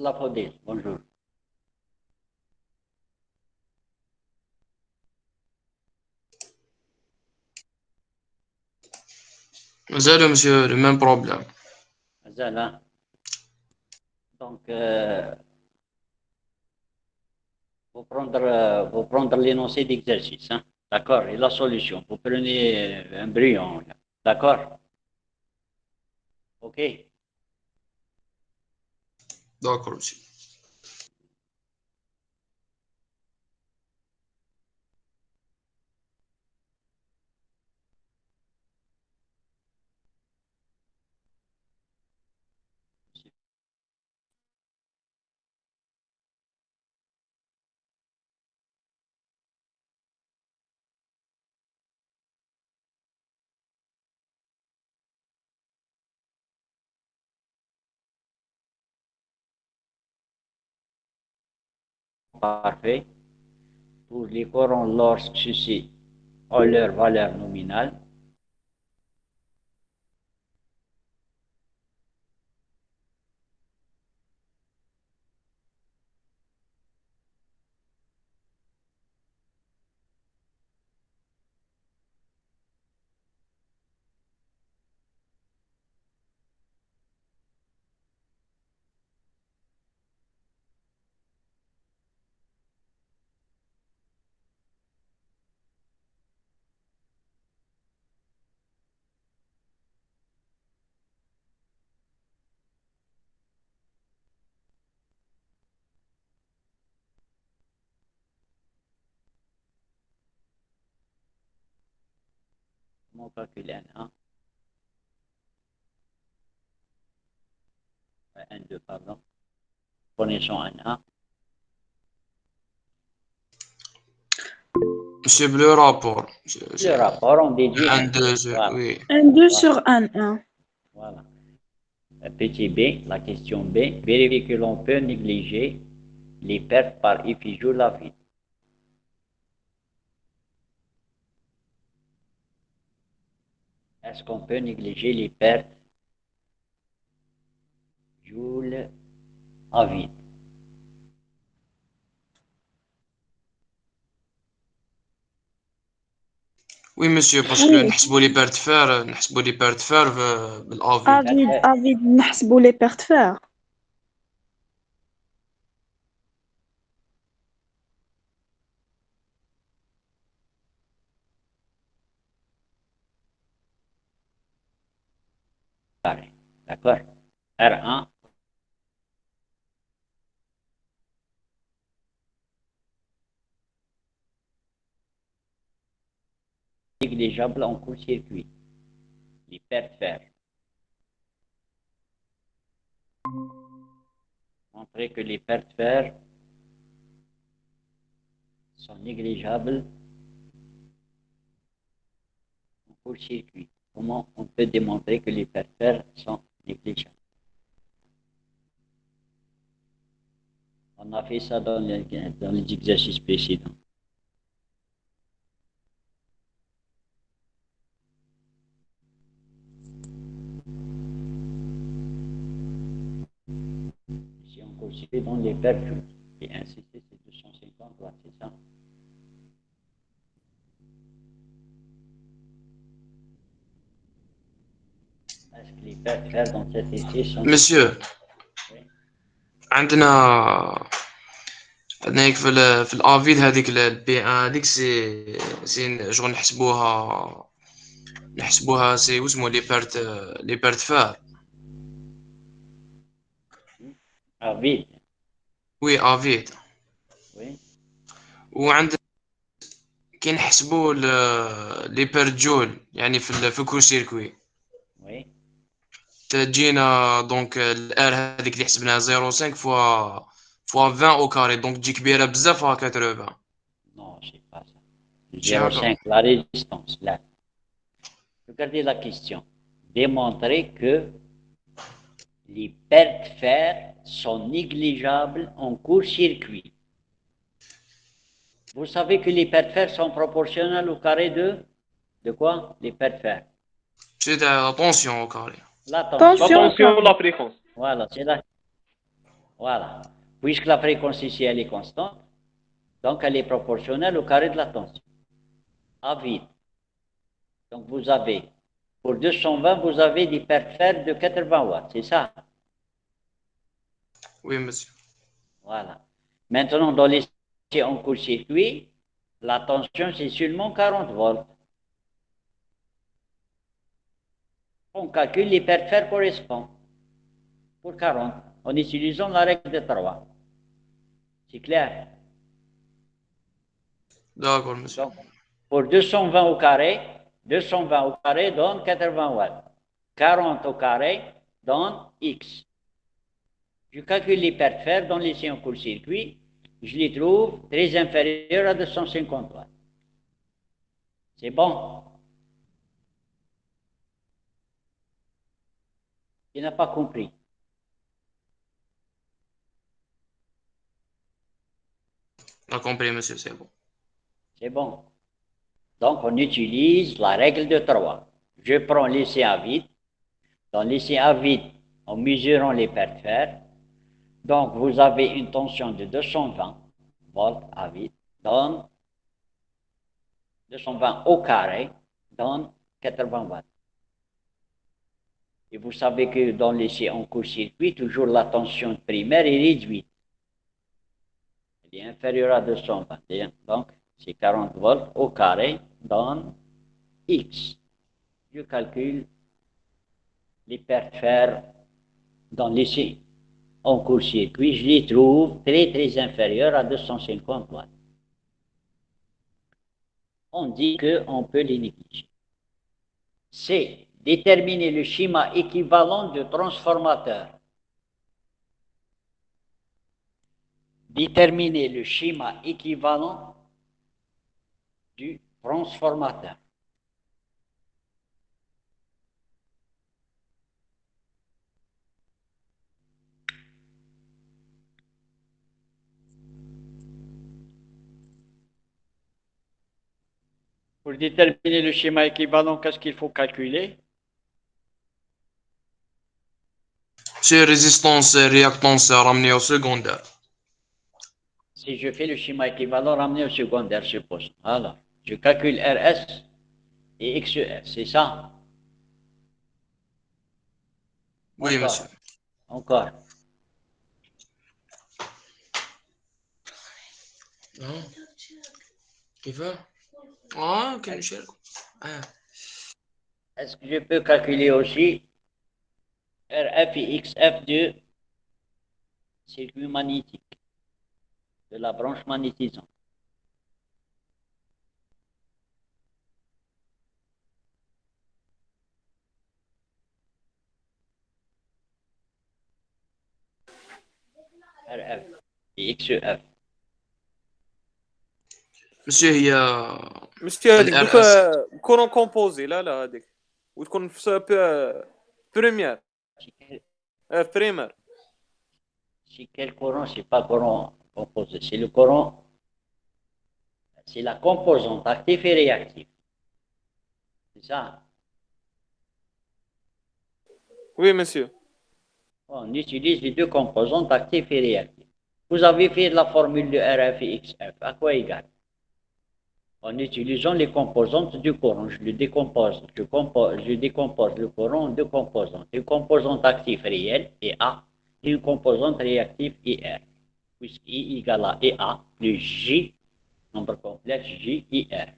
La Faudil, bonjour. Mazal, monsieur, le même problème. Azala. Donc, vous prendre l'énoncé d'exercice, hein? D'accord? Et la solution. Vous prenez un brillant, là. D'accord? OK? D'accord, monsieur. Parfait. Pour les corons lorsque ceux-ci ont leur valeur nominale, comment calculer un 1? Un 2, pardon. Connaissons un 1. Monsieur, le rapport. Le rapport, on déduit Un, un. deux, Voilà. oui. Un 2 Voilà. sur un 1. Voilà. Petit b, la question B, vérifier que l'on peut négliger les pertes par effigie la vie. Est-ce qu'on peut négliger les pertes Joule à vide? Oui, monsieur, parce que Oui, نحسبوا les pertes fer, نحسبوا les pertes fer بالافي. افيد نحسبوا لي بيرت فير. D'accord? R1, négligeable en court-circuit. Les pertes fer. Montrer que les pertes fer sont négligeables en court-circuit. Comment on peut démontrer que les pertes fer sont négligeables? On a fait ça dans les exercices précédents. Si on considère dans les pertes, et ainsi c'est 250 watts, c'est ça? Est-ce que les pertes fer dans cet essai sont... Monsieur, Oui. عندنا هيك في الافيد هذيك البي ان هذيك سي شغل نحسبوها سي واسمو لي بيرت فار. Ah, vide, وي افيد. oui, وعندنا كي نحسبوا لي بيرت جول يعني في كل سيركوي oui. تجينا دونك الار هذيك اللي حسبناها 0.5 فوا 20 او كاري دونك تجي كبيره بزاف ها 80. Non, c'est pas ça. شي هكا. 0,5, la résistance, là. Regardez la question. Démontrer que les pertes fer sont négligeables en court-circuit. Vous savez que les pertes fer sont proportionnelles au carré de quoi? Les pertes fer. شي تاع طونسيون او كاري. La tension. Tension. La tension, la fréquence. Voilà, c'est là. Voilà. Puisque la fréquence ici, elle est constante, donc elle est proportionnelle au carré de la tension. À vide. Donc vous avez, pour 220, vous avez des pertes fer de 80 watts, c'est ça? Oui, monsieur. Voilà. Maintenant, dans les en court-circuit, la tension, c'est seulement 40 volts. On calcule les pertes fer correspondent pour 40 en utilisant la règle de 3. C'est clair? D'accord, monsieur. Donc, pour 220 au carré, 220 au carré donne 80 watts. 40 au carré donne X. Je calcule les pertes fer dans les en court-circuit. Je les trouve très inférieurs à 250 watts. C'est bon. Il n'a pas compris. J'ai compris, monsieur, c'est bon. C'est bon. Donc, on utilise la règle de 3. Je prends l'essai à vide. Dans l'essai à vide, en mesurant les pertes fer, donc vous avez une tension de 220 volts à vide, donne 220 au carré, donne 80 watts. Et vous savez que dans l'essai en court-circuit, toujours la tension primaire est réduite. Elle est inférieure à 220. Donc, c'est 40 volts au carré, donne X. Je calcule les pertes fer dans l'essai en court-circuit, je les trouve très très inférieurs à 250 watts. On dit qu'on peut les négliger. C'est déterminer le schéma équivalent du transformateur. Déterminer le schéma équivalent du transformateur. Pour déterminer le schéma équivalent, qu'est-ce qu'il faut calculer? C'est résistance et réactance ramenée au secondaire. Si je fais le schéma équivalent ramené au secondaire, je suppose. Alors, je calcule RS et XEF, c'est ça? Oui, Encore. monsieur. Encore. كيف؟ كان يشاركوا. Est-ce que je peux calculer aussi RF et XF de circuit magnétique, de la branche magnétisante? RF et XEF. monsieur هي مشتي هذيك ال دوكا RS. كورون كومبوزي لا هذيك وتكون في بريمير بريمير. C'est quel courant? C'est pas courant composé, c'est le courant, c'est la composante active et réactive. C'est ça. Oui monsieur. On utilise les deux composantes actives et réactives. Vous avez fait la formule de RF et XF. À quoi égal? En utilisant les composantes du courant, je le décompose. Je décompose le courant en deux composantes. Une composante active réelle, EA, et une composante réactive IR. Puisque I égale à EA plus J, nombre complexe J, IR.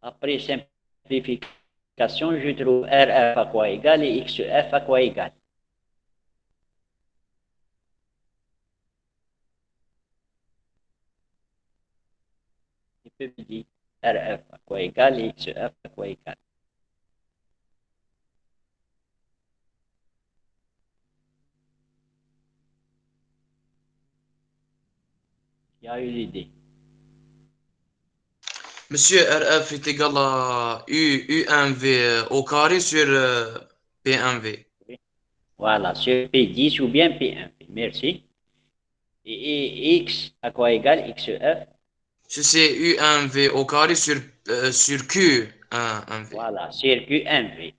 Après simplification, je trouve RF à quoi égal et XF à quoi égal. Il peut me dire RF à quoi égal et XF à quoi égal. Il y a eu l'idée. Monsieur, RF est égal à UMV au carré sur PMV. Voilà, sur P10 ou bien P1. Merci. Et X à quoi égal XEF? C'est UMV au carré sur Q1V. Voilà, circuit MV.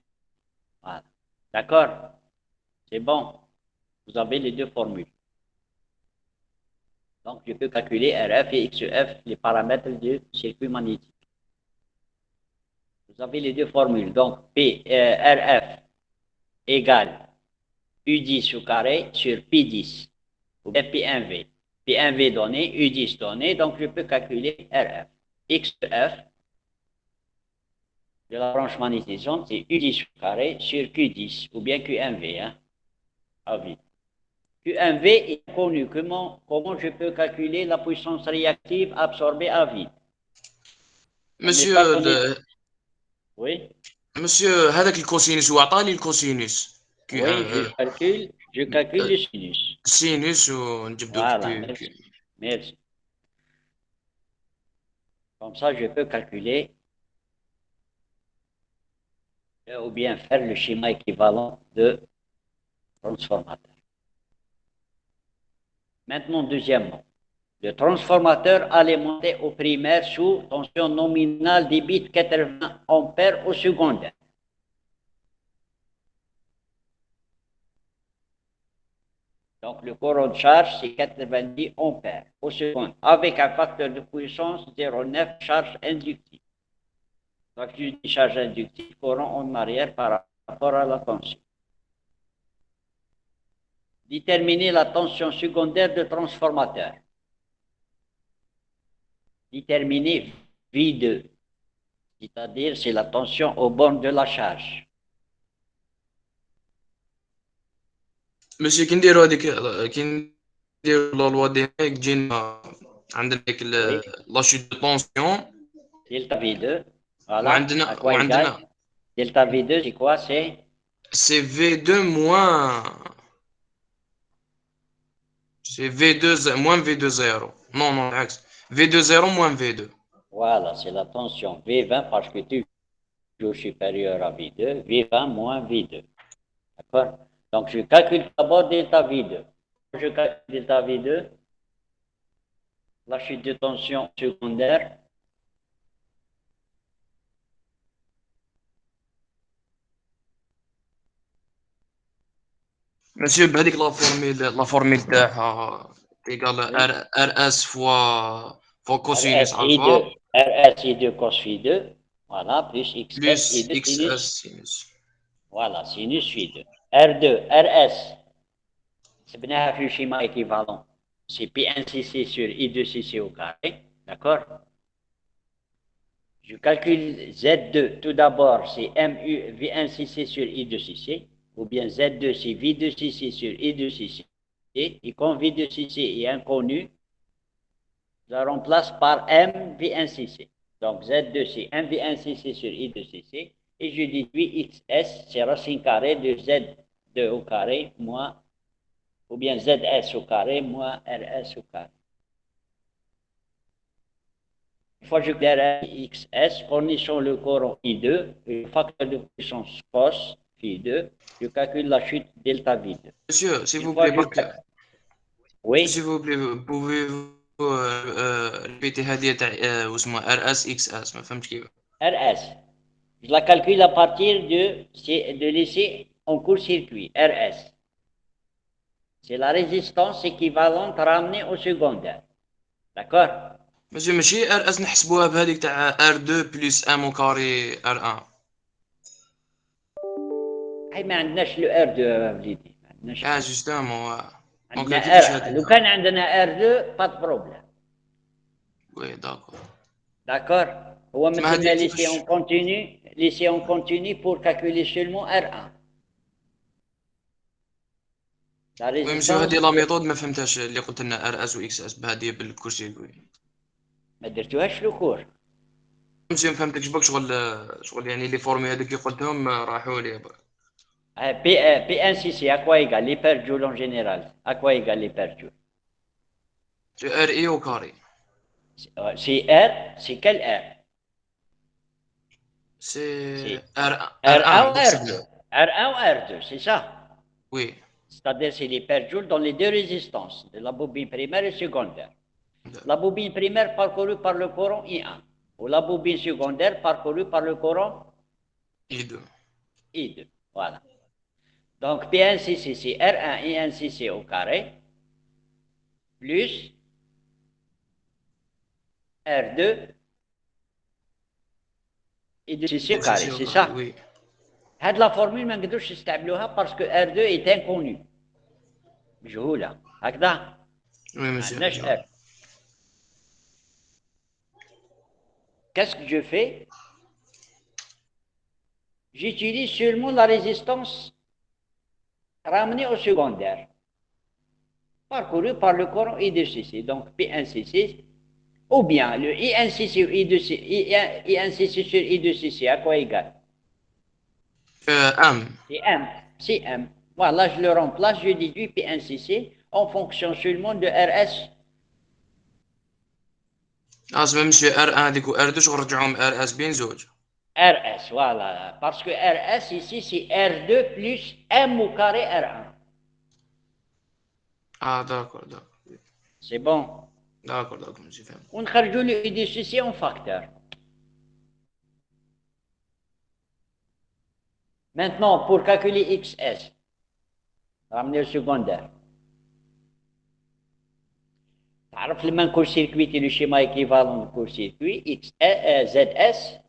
Voilà. D'accord? C'est bon. Vous avez les deux formules. Donc, je peux calculer RF et XEF, les paramètres du circuit magnétique. Vous avez les deux formules. Donc, RF égale U10 au carré sur P10, ou bien P1V. P1V donné, U10 donné, donc je peux calculer RF. XEF de la branche magnétisante, c'est U10 au carré sur Q10, ou bien Q1V, hein, à vide. Q1V est connu. Comment je peux calculer la puissance réactive absorbée à vide? Monsieur, Oui, monsieur, هذاك الكوسينوس وعطى لي الكوسينوس oui, je calcule le sinus. سينوس ونجبدو Voilà, merci. Merci. Comme ça, je peux calculer ou bien faire le schéma équivalent de transformateur. Maintenant, deuxièmement, le transformateur alimenté au primaire sous tension nominale des bits 80 ampères au secondaire. Donc, le courant de charge, c'est 90 ampères au seconde, avec un facteur de puissance 0,9 charge inductive. Donc, je dis charge inductive, courant en arrière par rapport à la tension. Déterminer la tension secondaire de transformateur. Déterminer V2, c'est-à-dire c'est la tension aux bornes de la charge. ماشي كي نديرو هذيك كي نديرو لا لوا دي تجينا عندنا ديك Oui, لا شوت دو طونسيون delta V2, voilà, à quoi وعندنا égal? Delta V2, c'est quoi? C'est سي في 2 موان سي في 2 موان في 2 زيرو نو نو العكس في 2 زيرو موان في 2 voilà, c'est la tension V20 parce que toujours supérieur à V2, V20 moins V2. D'accord? Donc, je calcule d'abord delta V2. Je calcule delta V2, la chute de tension secondaire. ماشي بهذيك لا فورميل تاعها ايكال Oui. ار اس فوا كوسينوس RSI2, الفا RSI2 cos phi2, voilà, plus بلس XSI2 اكس اس sinus, سينوس voilà, sinus phi2. R2, RS, c'est bien un schéma équivalent. C'est P1cc sur I2cc au carré, d'accord? Je calcule Z2, tout d'abord, c'est MU V1cc sur I2cc, ou bien Z2, c'est V2cc sur I2cc. Et comme V2cc est inconnu, je la remplace par M V1cc. Donc Z2, c'est M V1cc sur I2cc. Et je déduis XS, c'est racine carrée de Z2 au carré, moins, ou bien ZS au carré, moins RS au carré. Une fois que je déclare XS, connaissant le courant I2, le facteur de puissance cos phi2, je calcule la chute delta V2. مسيو سي Une فو fois بلي que je برك Oui, سي فو بلي بوفي ريبيتي هذه تاع واسمها ار اس اكس اس ما فهمتش كيف RS. Je la calcule à partir de l'essai en court-circuit, RS. C'est la résistance équivalente ramenée au secondaire. D'accord? ماشي ار اس نحسبوها بهذيك تاع ار 2 بلس ام او كاري ار 1 هاي ما عندناش لو R2 يا وليدي، ما عندناش R2. جوستومون دونك عندنا كيفاش R. لو هذه كان عندنا R2 pas de problème. وي داكور D'accord? هو تما مثلنا هذه l'essai en continu pour calculer seulement R1. La وي مسيو هذه résistance, لا ميثود ما فهمتهاش اللي قلت لنا ار اس و اكس اس بهذه بالكرسي ما درتوهاش لو كور. مسيو ما فهمتكش بك شغل يعني لي فورمي هذوك اللي قلتهم راحوا لي P1 c'est à quoi égal l'hyperjoule en général? À quoi égal l'hyperjoule? ار اي او كاري C'est R, c'est quel R? سي C'est ار ار R1 ou 1 R2? حسبنا R1 ou R2, c'est ça? وي C'est-à-dire c'est l'hyperjoule dans les deux résistances, de la bobine primaire et secondaire. La bobine primaire parcourue par le courant I1, ou la bobine secondaire parcourue par le courant اي 2 I2. Voilà. Donc, P1CC, c'est R1 et 1CC au carré, plus R2 et 2CC au carré, c'est ça? Oui. Cette la formule, ما نقدرش نستعملوها parce que R2 est inconnu. مجهولة. هكذا؟ Oui, ما monsieur. عندناش R. Qu'est-ce que je fais? J'utilise seulement la résistance ramenée au secondaire, parcourue par le courant I2CC, donc P1CC, ou bien le I1CC ou I1CC sur I2CC, à quoi égal? M. C'est M. C'est M. Voilà, je le remplace, je déduis P1CC en fonction seulement de RS. اسمع monsieur R1 هذيك و R2 شغل نرجعوهم RS بين زوج. RS, voilà. Parce que RS ici, c'est R2 plus M au carré R1. d'accord. C'est bon. D'accord, monsieur, فهمت. ونخرجوا le I2CC en facteur. Maintenant, pour calculer XS, ramener au secondaire. تعرف لما نكون سيركويتي لو شيما ايكيفالون نكون سيركوي ZS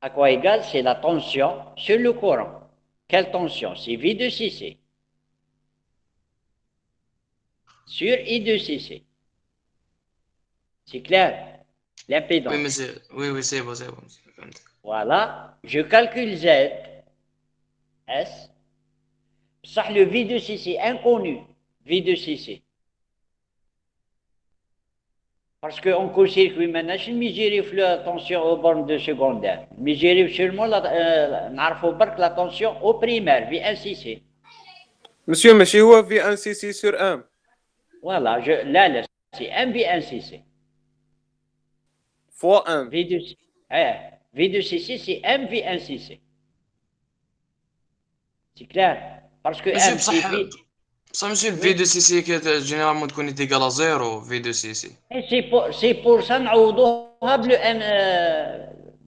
à quoi égale? C'est la tension sur le courant. Quelle tension? C'est V de CC sur I de CC. C'est clair? L'impédance. Oui, monsieur. Oui, c'est bon, monsieur. فهمت. Voilà. Je calcule Z, S. Ça, le V de CC inconnu. V de CC. Parce qu'on court-circuit maintenant, je mesurer la tension aux bornes de secondaire. Mesurer seulement la tension au primaire, V1CC. مسيو ماشي هو في ان سي سي سور ام. Voilà, là, c'est M V1CC. فوا ام. V2CC, c'est M V1CC. C'est clair? Parce que monsieur M, c'est V. بصح monsieur V2CC généralement تكون égal à 0 V2CC. C'est pour ça نعوضوها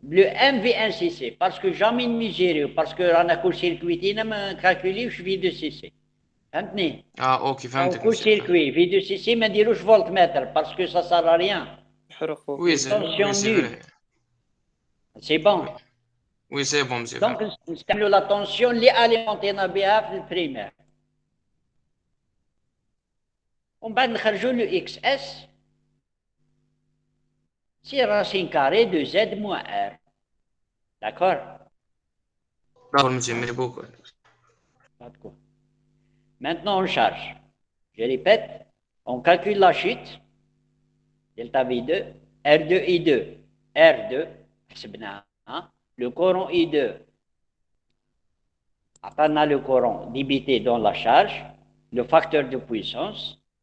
بلو M V1CC. Parce que jamais mesurer, parce que رانا كل سيركويتينا ما نكالكوليوش V2CC. فهمتني؟ اوكي فهمتك كل monsieur. سيركوي V2CC ما نديروش فولت متر parce que ça sert à rien. Oui, c'est vrai. C'est bon. Oui, c'est bon, monsieur. Donc, نستعملوا la tension اللي alimentéنا بها في البريمير. ومن بعد نخرجوا le XS. C'est racine carrée de Z moins R. D'accord? D'accord, monsieur, merci beaucoup. Pas de quoi. Maintenant, on charge. Je répète, on calcule la chute. Delta V2, R2, I2. R2, le courant I2. Après, on a le courant débité dans la charge, le facteur de puissance.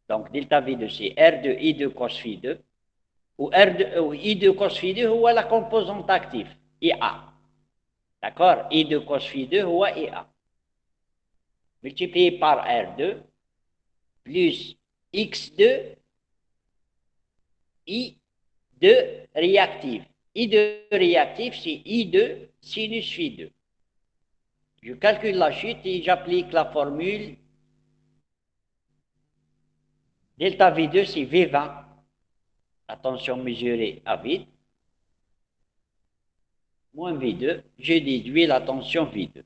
Donc, delta V2, c'est R2, I2 cos phi2. Ou R2, ou I2 cos phi2, ou la composante active, IA. D'accord? I2 cos phi2, ou IA. Multiplié par R2, plus X2, I2 réactif. I2 réactif, c'est I2 sinus phi2. Je calcule la chute et j'applique la formule. Delta V2, c'est V20. La tension mesurée à vide. Moins V2, je déduis la tension V2.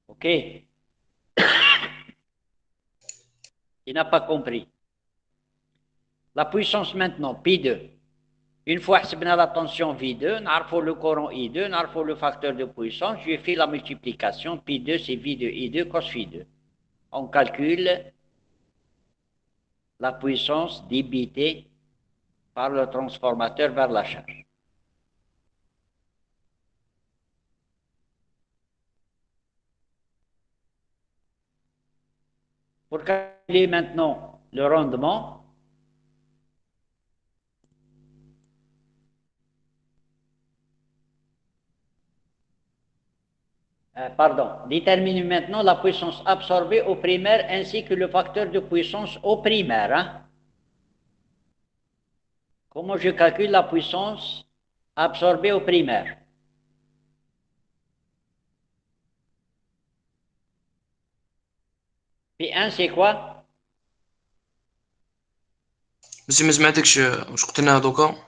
OK? Il n'a pas compris. La puissance maintenant, P2. Une fois que la tension V2, nous avons le courant I2, nous avons le facteur de puissance, je fais la multiplication, P2 c'est V2, I2 cos phi2. On calcule la puissance débitée par le transformateur vers la charge. Pour calculer maintenant le rendement, détermine maintenant la puissance absorbée au primaire ainsi que le facteur de puissance au primaire. Hein? Comment je calcule la puissance absorbée au primaire? P1 c'est quoi? Monsieur, ما سمعتكش واش قلت لنا دوكا؟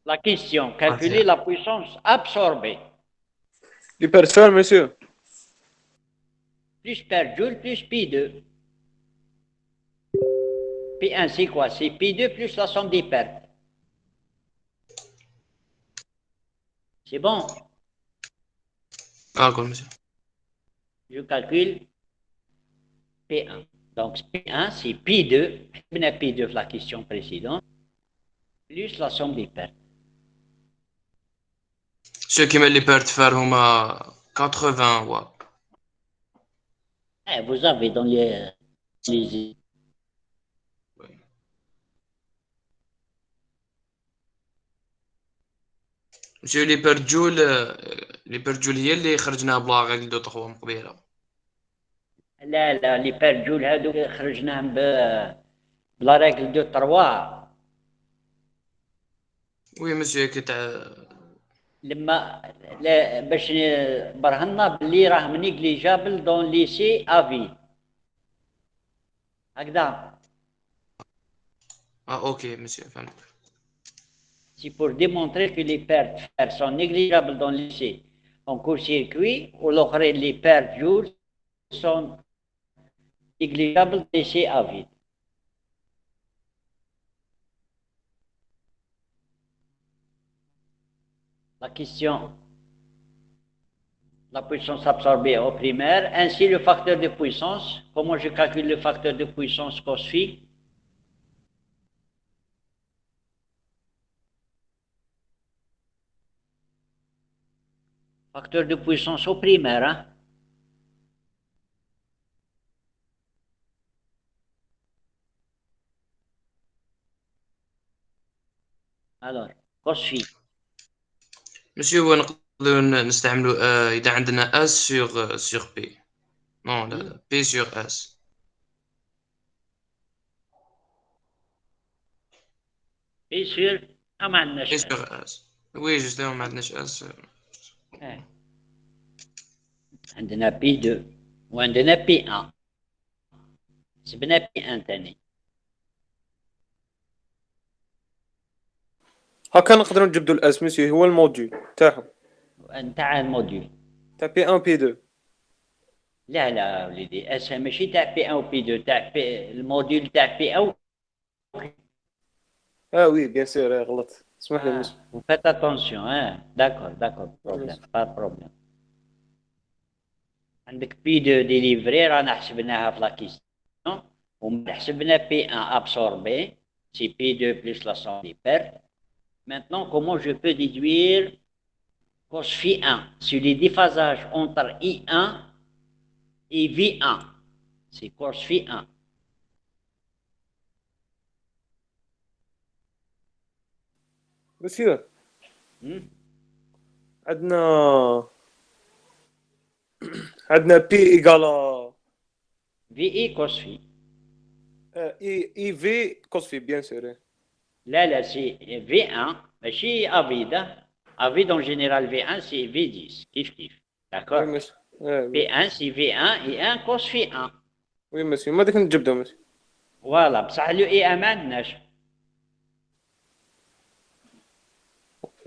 La question, calculer la puissance absorbée. L'hypersphère, monsieur. Plus per joule plus P2. P1 c'est quoi? C'est P2 plus la somme des pertes. C'est bon? D'accord, monsieur. Je calcule P1. Donc P1 c'est P2, P2 la question précédente, plus la somme des pertes. Ceux qui mettent les pertes faire هما 80 watts. Vous avez dans les Monsieur, les pertes جول هي اللي خرجناها بلا ريغل دو 3 من قبيله. لا لي بير جول هادو خرجناهم بلا ريغل دو 3 وي مسيو لما باش برهنا باللي راهم نيجليجابل دون ليسي افي هكذا. اوكي مسيو فهمت. C'est pour démontrer que les pertes fer sont négligeables dans l'essai en court-circuit ou les pertes joule sont négligeables dans l'essai à vide. La question, la puissance absorbée au primaire, ainsi le facteur de puissance. Comment je calcule le facteur de puissance cos phi? Facteur de puissance au primaire, hein? Alors, cos phi. مسيو هو نقدروا نستعملوا اذا عندنا اس سور بي. نو لا بي سور اس. Bien sûr, ما عندناش بي سور اس. وي جوستومون ما عندناش اس. عندنا بي 2 وعندنا بي 1 سبنا بي 1 ثاني. هكا نقدروا نجبدوا الاس مسيو هو الموديول تاعهم نتاع الموديول تاع بي 1 بي 2. لا وليدي اس ماشي تاع بي 1 وبي 2 تاع الموديول تاع بي 1. وي بيان سور غلط اسمح لي مسيو. Faites attention, hein. D'accord, problème, pas de problème. عندك بي 2 ديليفري رانا حسبناها في لا كيستيون وحسبنا بي 1 absorbé, c'est P2 plus la somme des pertes. Maintenant, comment je peux déduire cos phi 1 sur les déphasages entre I1 et V1? C'est cos phi 1. مسيو عندنا بي ايكالا VI cos phi. اي في كوس في بيان سور. Là, c'est V1, ماشي avide. Avide en général V1, c'est V10, kif. D'accord? P1, c'est V1 et 1 cos phi 1. وي مسيو ما داك نجبدو مسيو. Voilà, بصح لو اي ما عندناش.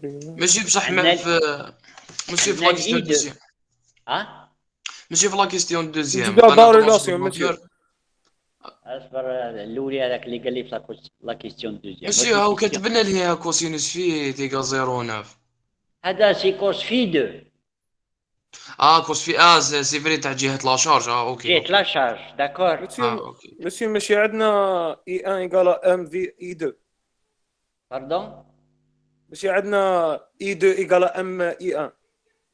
مسيو بصح ما في مسيو في لا كيستيون دوزيام. مسيو في لا كيستيون دوزيام. نجبدو لا ريلاسيون مسيو. اصبر الاولي هذاك اللي قال لي في لا كيستيون دوزيام. مسيو هاو كاتب لنا ليها كوسينوس في تيغا 0.9. هذا سي كوس في 2. كوس في سي فري تاع جهة لا شارج. اوكي جهة لا شارج داكور. مسيو ماشي عندنا اي 1 ايكالا ام في اي 2. باردون ماشي عندنا اي 2 ايكالا ام اي 1.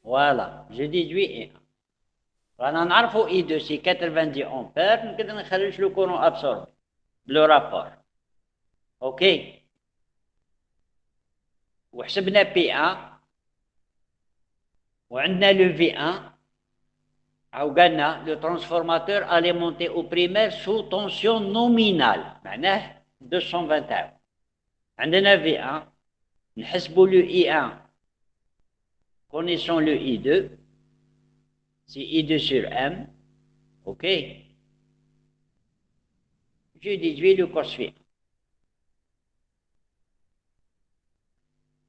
فوالا جو ديدوي اي 1. رانا نعرفوا اي 2 سي 90 امبير نقدر نخرج لو كورون ابسورب بلو رابور. اوكي وحسبنا بي 1 وعندنا لو في 1 او قالنا لو ترانسفورماتور اليمونتي او بريمير سو تونسيون نومينال معناه 221. عندنا في 1 نحسبوا لو اي 1 connaissons le I2 c'est I2 sur M. ok je déduis le cos phi 1.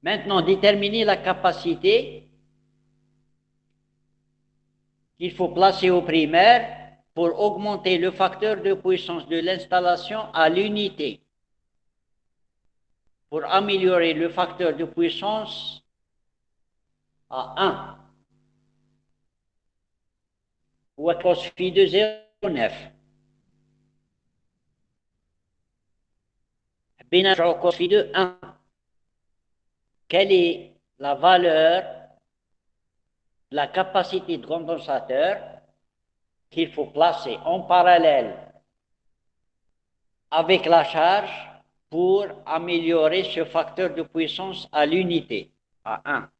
Maintenant, déterminer la capacité qu'il faut placer au primaire pour augmenter le facteur de puissance de l'installation à l'unité. Pour améliorer le facteur de puissance à 1. Ou à cos phi de 0,9. Bien, cos phi de 1. Quelle est la valeur de la capacité de condensateur qu'il faut placer en parallèle avec la charge pour améliorer ce facteur de puissance à l'unité, à 1.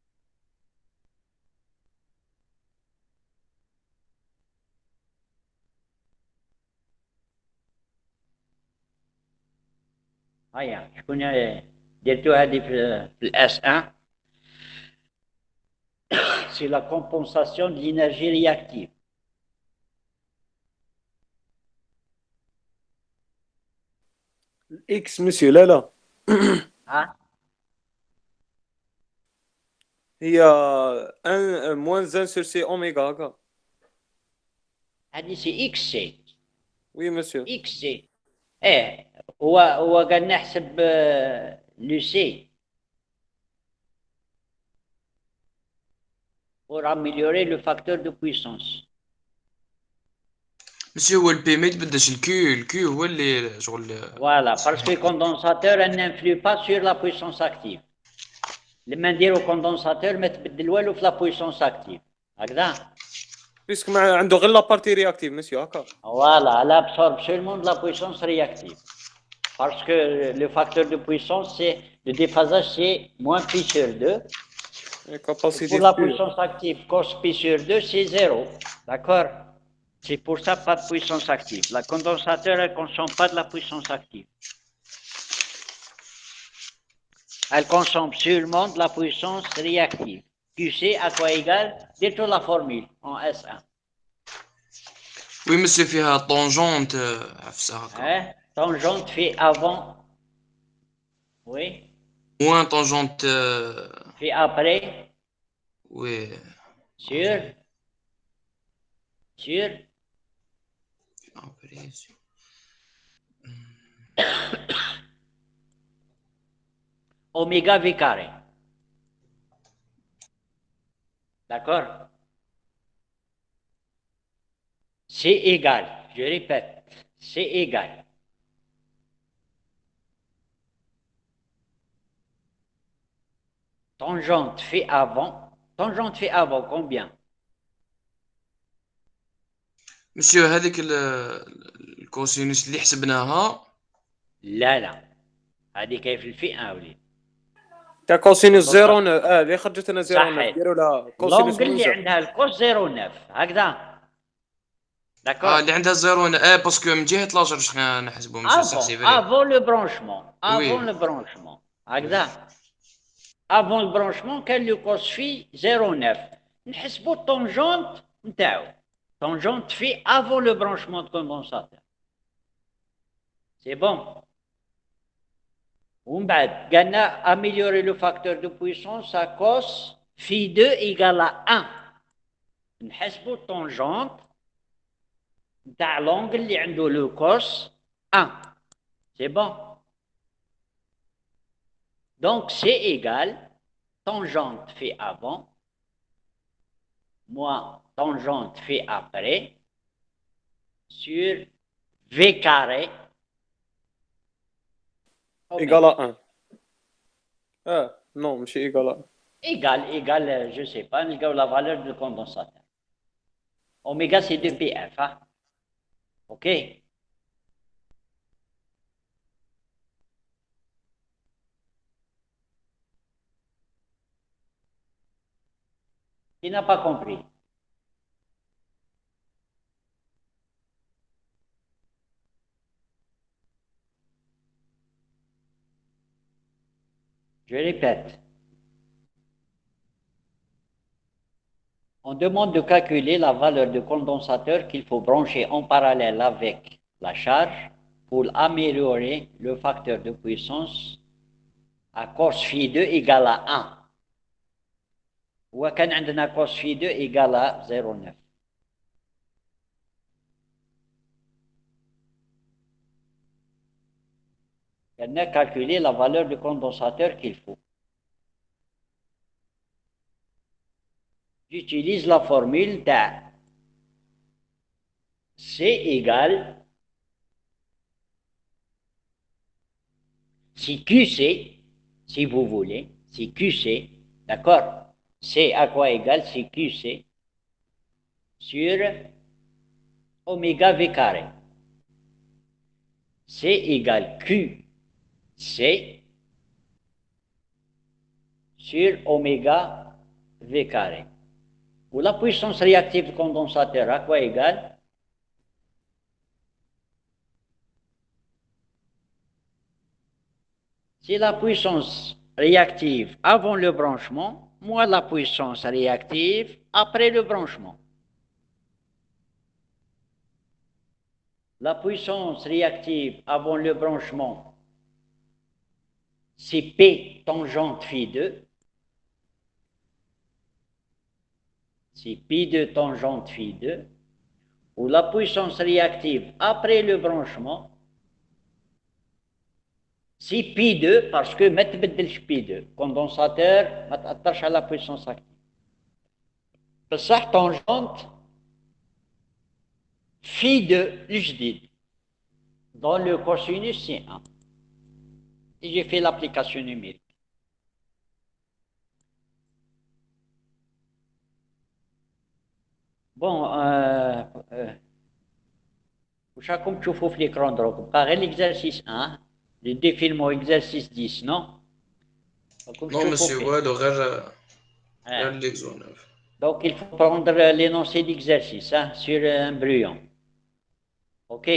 هيا شكون درتو هذه في الاس 1 c'est la compensation de l'énergie réactive. X, monsieur, لا ها هي 1 moins 1 sur C oméga هكا. هذه سي اكس سي Oui, monsieur. اكس سي ايه هو قال نحسب لو سي pour améliorer le facteur de puissance. مسيو هو البي ما يتبدلش الكيو هو اللي شغل. Voilà, parce que le condensateur n'influe pas sur la puissance active. لما نديرو condensateur ما تبدل والو في la puissance active. هكذا. Puisque عنده غير la partie réactive, monsieur, هكا. Voilà, elle absorbe seulement de la puissance réactive. Parce que le facteur de puissance, c'est le déphasage, c'est moins pi sur 2. Et capacité Pour la pure. puissance active, cos pi sur 2, c'est 0. D'accord? C'est pour ça pas de puissance active. La condensateur, elle ne consomme pas de la puissance active. Elle consomme seulement de la puissance réactive. QC à quoi égal? Dites-moi la formule en S1. وي مسيو فيها طونجونت عفسه هكا. Hein? Tangente fait avant. Oui. موان طونجونت Fait après. وي. Sûr? Sûr? Oméga V carré. D'accord? C'est égal, je répète, c'est égal. Tangente fait avant combien? مسيو هذيك الكوسينوس اللي حسبناها. لا هذه كيف الفئة وليد. تاع كوسينوس 0 اللي خرجت لنا 0 صحيح. ديروا لها كوسينوس لونغ اللي موزة. عندها الكوس 0.9 هكذا. داكور. اللي عندها 0 باسكو من جهه لاجر شحال نحسبوا ماشي صح سي فري. avant le branchement. Oui. Avant le branchement. هكذا. Avant le branchement كان لو كوس في 0.9. نحسبوا الطونجونت نتاعو. Tangente fait avant le branchement de condensateur. C'est bon. ومن بعد قالنا améliorer le facteur de puissance à cos phi 2 égale à 1. نحسبوا الطونجونت نتاع l'angle اللي عنده le cos 1. C'est bon. Donc c'est égal tangente fait avant moins tangente fait après sur V carré égal à 1. Non, ماشي égal à 1. égal, je sais pas, la valeur du condensateur. Oméga c'est 2PF, hein? Ok? Qui n'a pas compris? Je répète. On demande de calculer la valeur du condensateur qu'il faut brancher en parallèle avec la charge pour améliorer le facteur de puissance à cos phi 2 égale à 1. وكان عندنا cos phi 2 égale à 0,9. On a calculé la valeur du condensateur qu'il faut. J'utilise la formule de C égale, si QC, si vous voulez, si QC, d'accord, C à quoi égale, si QC, sur oméga V carré. C égale QC sur oméga V carré. Ou la puissance réactive du condensateur à quoi égale? C'est la puissance réactive avant le branchement, moins la puissance réactive après le branchement. La puissance réactive avant le branchement, c'est P tangente phi 2. C'est pi de tangente phi 2. Ou la puissance réactive après le branchement, c'est pi 2 parce que ما تبدلش pi 2 condensateur ما تأثرش على la puissance active. بصح tangente phi 2 الجديد dans le cosinus c'est 1. Et j'ai fait l'application numérique. Bon, واش راكم تشوفوا في l'écran دروك بقى غير l'exercice 1 le défilement exercice 10 non? Non, monsieur, والو غير l'exo 9. Donc il faut prendre l'énoncé d'exercice hein, sur un brouillon. Ok?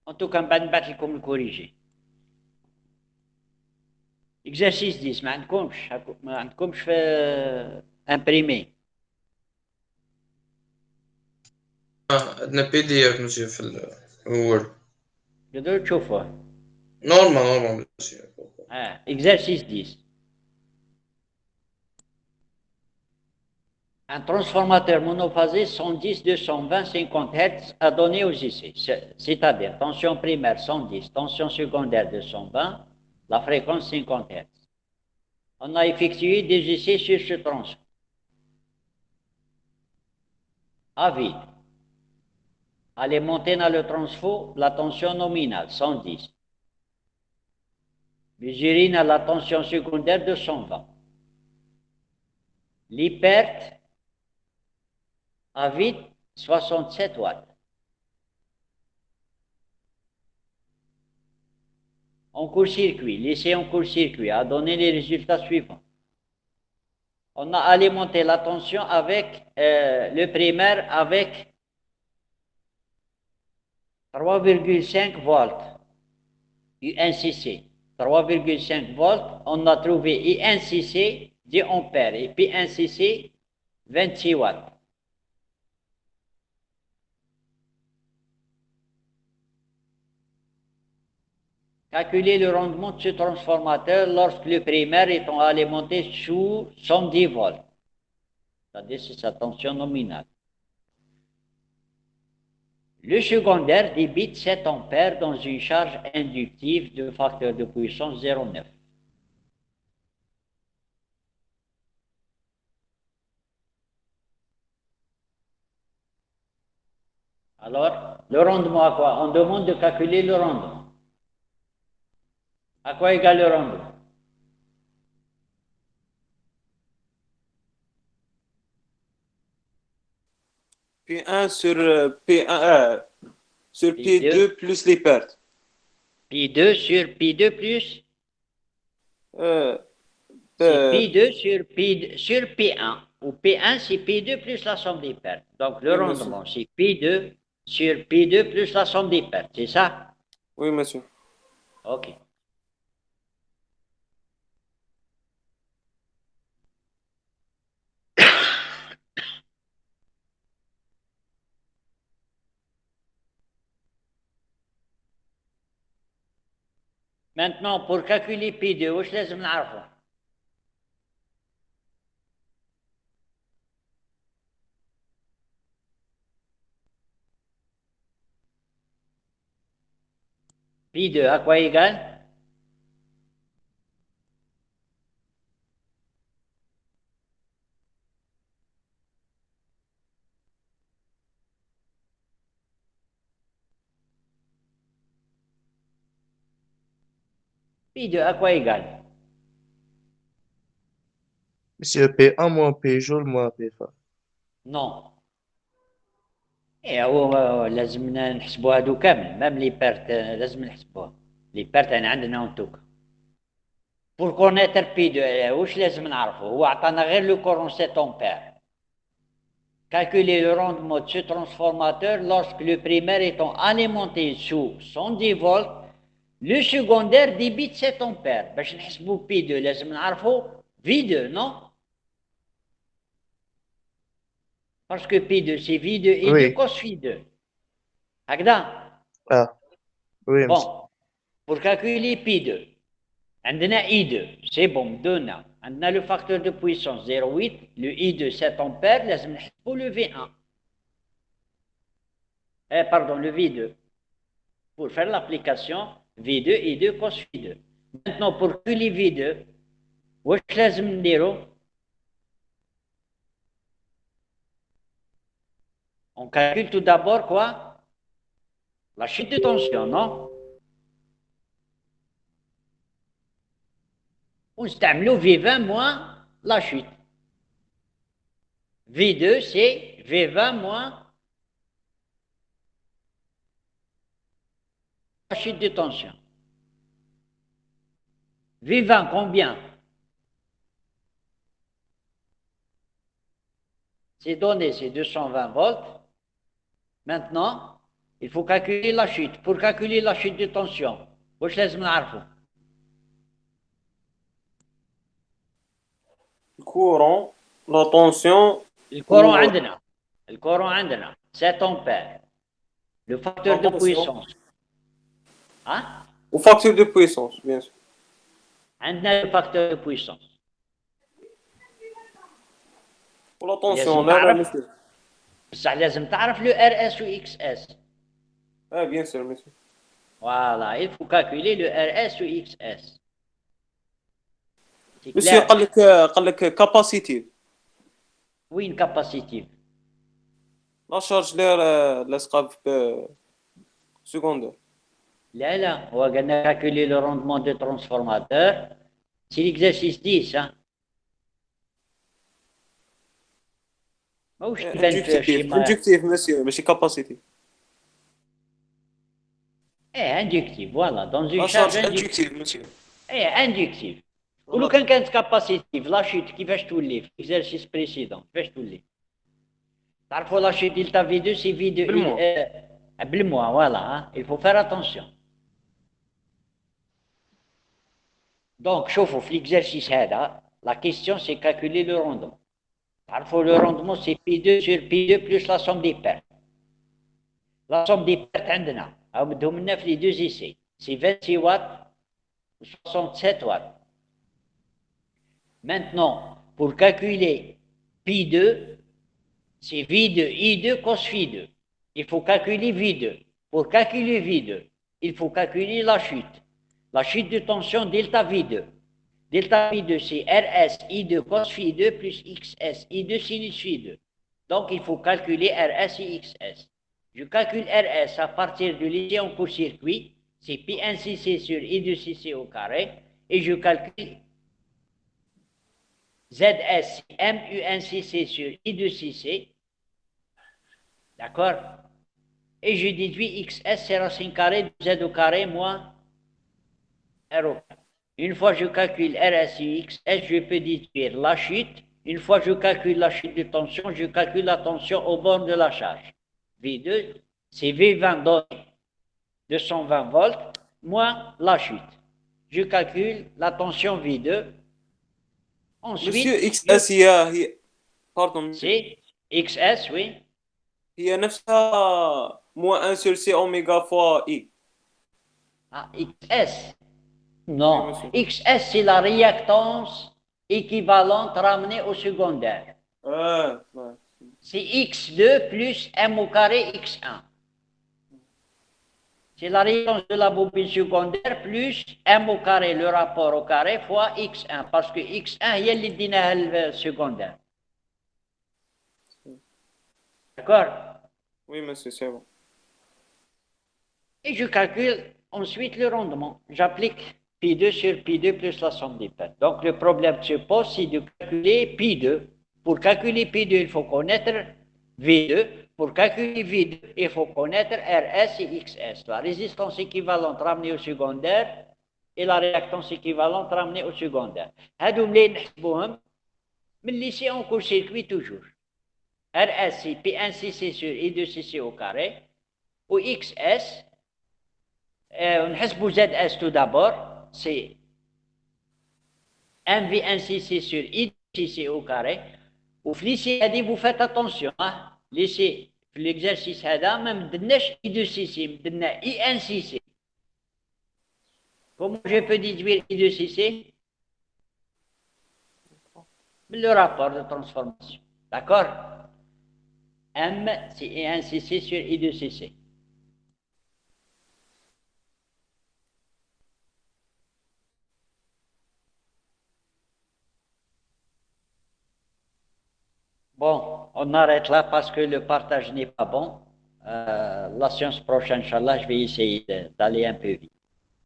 En tout cas, بعد نبعث لكم الكوريجي. Exercice 10 ما عندكمش في imprimé. عندنا PDF monsieur في الأول. تقدروا تشوفوه. Normal monsieur. Exercice 10. Un transformateur monophasé 110-220-50 Hz a donné aux essais, c'est-à-dire tension primaire 110, tension secondaire 220, la fréquence 50 Hz. On a effectué des essais sur ce transfo. À vide. Allez monter dans le transfo la tension nominale 110. Mesurer la tension secondaire 220. Les pertes à vide 67 watts. En court-circuit, l'essai en court-circuit a donné les résultats suivants. On a alimenté la tension avec le primaire avec 3,5 volts UNCC. 3,5 volts, on a trouvé INCC 10 ampères et puis NCC 26 watts. Calculer le rendement de ce transformateur lorsque le primaire est alimenté sous 110 volts. C'est-à-dire c'est sa tension nominale. Le secondaire débite 7 ampères dans une charge inductive de facteur de puissance 0,9. Alors, le rendement à quoi? On demande de calculer le rendement. À quoi égale le rendement? P1 sur P1 sur P2 plus les pertes. P2 sur P2 plus c'est P2 sur P1. Ou P1 c'est P2 plus la somme des pertes. Donc le rendement c'est P2 sur P2 plus la somme des pertes. C'est ça? Oui, monsieur. Ok. Maintenant, pour calculer P2, واش لازم نعرفوا؟ P2 à quoi égal? P2 à quoi égal? Monsieur P1 moins P joule moins P1. Non. ايه هو لازمنا نحسبوا هادو كامل ميم لي بيرت لازم نحسبوها لي بيرت يعني عندنا ونتوكا بور كونيتر بي دو واش لازم نعرفوا هو عطانا غير لو كورون 7 امبير calculer le rendement de ce transformateur lorsque le primaire étant alimenté sous 110 volts le secondaire débite 7 ampères باش نحسبوا P2 لازم نعرفوا V2 non parce que P2 c'est V2 et Oui. 2 cos phi2 هكذا Ah, oui, monsieur. bon pour calculer P2 عندنا I2 c'est bon دونا عندنا le facteur de puissance 0,8 le I2 7 ampères لازم نحسبوا le V1 pardon le V2 pour faire l'application V2 et 2 cos phi2 maintenant pour calculer V2 واش لازم نديرو on calcule tout d'abord quoi la chute de tension non ونستعملوا V20 moins la chute V2 c'est V20 moins la chute de tension V20 combien? C'est donné, c'est 220 volts. Maintenant, il faut calculer la chute. Pour calculer la chute de tension, واش لازم نعرفوا؟ الكورون لا طونسيون الكورون عندنا 7 ampères. Le facteur de puissance. Hein? Au facteur de puissance, bien sûr. عندنا le facteur de puissance. Pour la tension, là, monsieur. بصح لازم تعرف le RS ou XS. Ah, bien sûr, monsieur. Voilà, il faut calculer le RS ou XS. Monsieur, قال لك capacitive. Oui, une capacitive. La charge لا سقاف secondaire. Là, on va calculer le rendement de transformateur. C'est l'exercice 10, hein. Inductif, monsieur, mais c'est capacitive. Inductif, voilà. Dans une La charge inductive, monsieur. Inductif. ولو كانت capacitive, la chute كيفاش تولي في l'exercice précédent كيفاش تولي؟ تعرفوا la chute delta V2 c'est V2 بالموا voilà, hein. Il faut faire attention. Donc, شوفوا في l'exercice هذا, la question c'est calculer le rendement. تعرفوا le rendement c'est P2 sur P2 plus la somme des pertes. La somme des pertes عندنا أو بدهم لنا في les deux essais. C'est 26 watts ou 67 watts. Maintenant, pour calculer P2, c'est V2, I2 cos phi2. Il faut calculer V2. Pour calculer V2, il faut calculer la chute. La chute de tension delta V2. Delta V2, c'est RS I2 cos phi2 plus XS I2 sinus phi2. Donc, il faut calculer RS et XS. Je calcule RS à partir de l'idée en court-circuit. C'est P1cc sur I2cc au carré. Et je calcule ZS MU1cc sur I2cc. D'accord? Et je déduis XS, c'est racine carrée de Z au carré moins R au carré. Une fois que je calcule RS et XS, je peux déduire la chute. Une fois que je calcule la chute de tension, je calcule la tension au bord de la charge. V2, c'est V20 donné 220 volts moins la chute. Je calcule la tension V2. Ensuite, Monsieur, XS pardon. C'est XS, oui. هي نفسها moins 1 sur C oméga fois I. Ah, XS. Non. XS, c'est la réactance équivalente ramenée au secondaire. C'est X2 plus M au carré X1. C'est la réactance de la bobine secondaire plus M au carré, le rapport au carré, fois X1. Parce que X1, il y a le secondaire. D'accord? Oui, monsieur, c'est bon. Et je calcule ensuite le rendement. J'applique Pi2 sur Pi2 plus la somme des paires. Donc le problème se pose, c'est de calculer Pi2. Pour calculer Pi2, il faut connaître V2. Pour calculer V2, il faut connaître RS et XS. La résistance équivalente ramenée au secondaire et la réactance équivalente ramenée au secondaire. هادو ملي نحسبوهم من lycée en court circuit toujours. RS c'est P1cc sur I2cc au carré ou XS نحسبوا ZS tout d'abord c'est MV1cc sur I2cc au carré. وفي lycée هذه vous faites attention lycée في l'exercice هذا ما مدناش I2cc مدنا I1cc. Comment je peux déduire I2cc? Le rapport de transformation. D'accord? M, c'est I1cc sur I2cc. Bon, on arrête là parce que le partage n'est pas bon. La séance prochaine, Inch'Allah, je vais essayer d'aller un peu vite.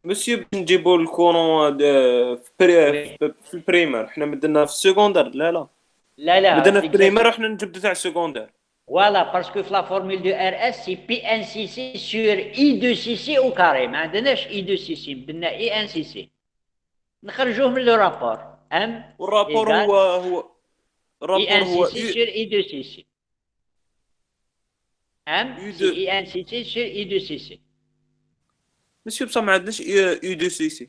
Monsieur, باش نجيبوا الكورون في البريمير حنا مدنا في السكوندر لا مدنا في البريمير وحنا نجبدوا تاع السكوندر. Voilà, parce que la formule de RS c'est P1cc sur I2cc au carré. ما عندناش I2cc مدنا I1cc. نخرجوه من لو رابور. M والرابور هو الرابور هو I1cc sur I2cc. M c'est I1cc sur I2cc. مسيو بصح ما عندناش I2cc.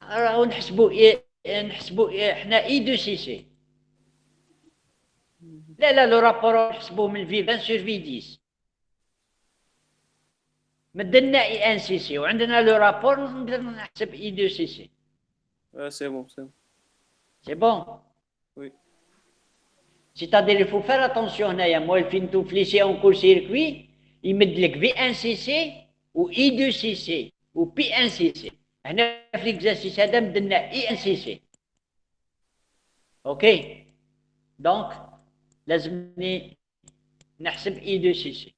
راهو نحسبوا احنا I2cc. لا لو رابور نحسبوه من V20 sur V10. مدنا I1cc وعندنا لو رابور نقدر نحسب I2cc. C'est bon. C'est bon? Oui. C'est-à-dire il faut faire attention هنايا مولفين تو في lycée en court circuit يمد لك V1cc و I2cc و P1cc. هنا في l'exercice هذا مدنا I1cc. اوكي؟ دونك لازمني نحسب I2cc.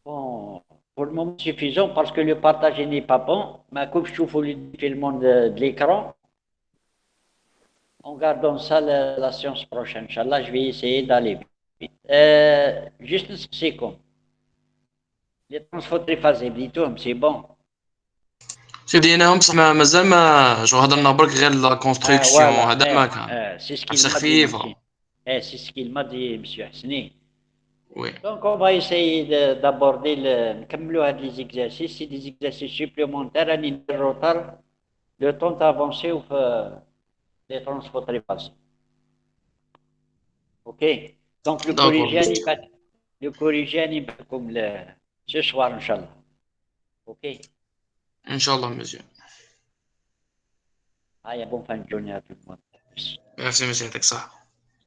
Bon, pour le moment suffisant parce que le partage n'est pas bon. Ma coupe, je trouve le défilement de l'écran. En gardant ça la séance prochaine, Inch'Allah, je vais essayer d'aller vite. Juste une seconde. Les transports triphasibles, c'est bon. ديناهم بصح مازال ما جو هضرنا برك غير لا كونستركسيون هذا ما كان c'est خفيفه. C'est ce qu'il m'a dit, monsieur Hassani. Oui. Donc, on va essayer d'aborder les exercices. C'est des exercices supplémentaires, un retard, le temps d'avancer ou les transports triphasiques. Ok? Donc, le corrigé, il va comme ce soir, Inch'Allah. Ok? Inch'Allah, monsieur. Bonne fin de journée à tout le monde. Merci, monsieur.